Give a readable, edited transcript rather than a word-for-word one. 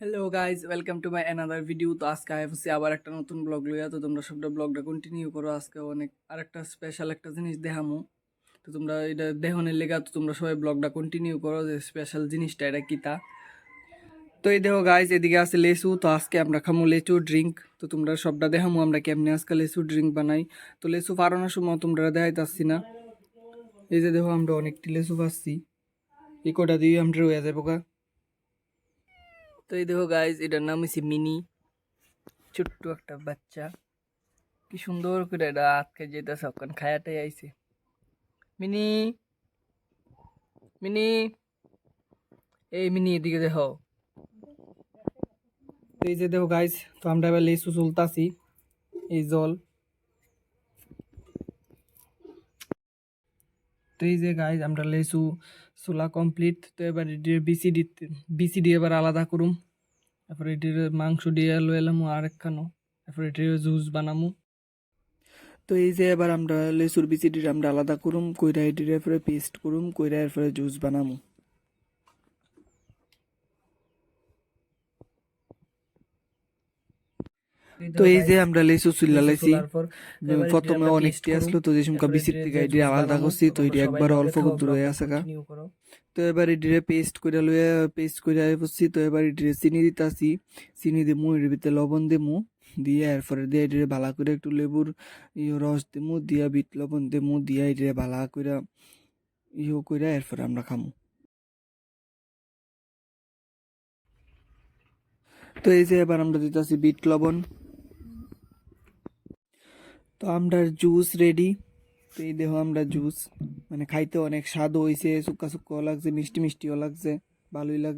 Hello guys, welcome to my another video. তো আজকে আইফসি আবার একটা নতুন ব্লগ লইয়া। তো তোমরা সবটা ব্লগটা কন্টিনিউ করো। আজকে অনেক আরেকটা স্পেশাল একটা জিনিস দেখামু। তো তোমরা এটা দেহনের লেগা তো তোমরা সবাই ব্লগটা কন্টিনিউ করো যে স্পেশাল জিনিসটা এটা কিতা। তো এই দেখো গাইজ, এদিকে আছে লেচু। তো আজকে আমরা খামু লেচু ড্রিঙ্ক। তো তোমরা সবটা দেখামু আমরা কেমনে আজকে লেচু ড্রিঙ্ক বানাই। তো লেচু পারানোর সময় তোমরা দেখাইতাছি না। এই যে দেখো আমরা অনেকটি লেচু পাচ্ছি, এই কটা দিয়ে আমরা রয়ে যাবো গা। তো এই দেখো গাইজ, এটার নাম হচ্ছে মিনি, ছোট্ট একটা বাচ্চা। কি সুন্দর করে এটা আজকে যেতেছে, ওখানে খায়াটাই আইছে। মিনি, মিনি, এই মিনি এদিকে দেখো। তো এই যে দেখো গাইজ, তো আমরা এবার লেসু চলতাছি এই জল। তো এই যে গাইজ আমরা লেসু চুলা কমপ্লিট। তো এবার এটির বিসিডি এবার আলাদা করুম। তারপরে এটির মাংস দিয়ে লয়ে এলাম আর একখানো। তারপরে এটির জুস বানামু। তো এই যে এবার আমরা লেসুর বিচিটির আমরা আলাদা করুম, কইরা এটির এরপরে পেস্ট করুম, কইরা এরপরে জুস বানামু। তো এই যে আমরা লেসু চুল্লা লাইছি। প্রথমে অনেকটি আসলো, তো যে সমকা বিচির থেকে এটি আলাদা করছি, তো এটি একবার অল্প দূর হয়ে আছে গা। তো এবার এটিরে পেস্ট করে লয়ে পেস্ট করে বসছি। তো এবার এটিরে চিনি দিতাছি, চিনি দিমু, এর ভিতরে লবণ দিমু, দিয়ে এরপরে দিয়ে এটিরে ভালো করে একটু লেবুর রস দিমু, দিয়া বিট লবণ দিমু, দিয়া এটিরে ভালো করে করে এরপরে আমরা খামু। তো এই যে এবার আমরা দিতাছি বিট লবণ। তো আমরা জুস রেডি। তো এই দেখো আমরা জুস, মানে খাইতে অনেক স্বাদ হয়েছে, সুক্কা সুক্কাও লাগছে, মিষ্টি মিষ্টিও লাগছে, ভালোই লাগছে।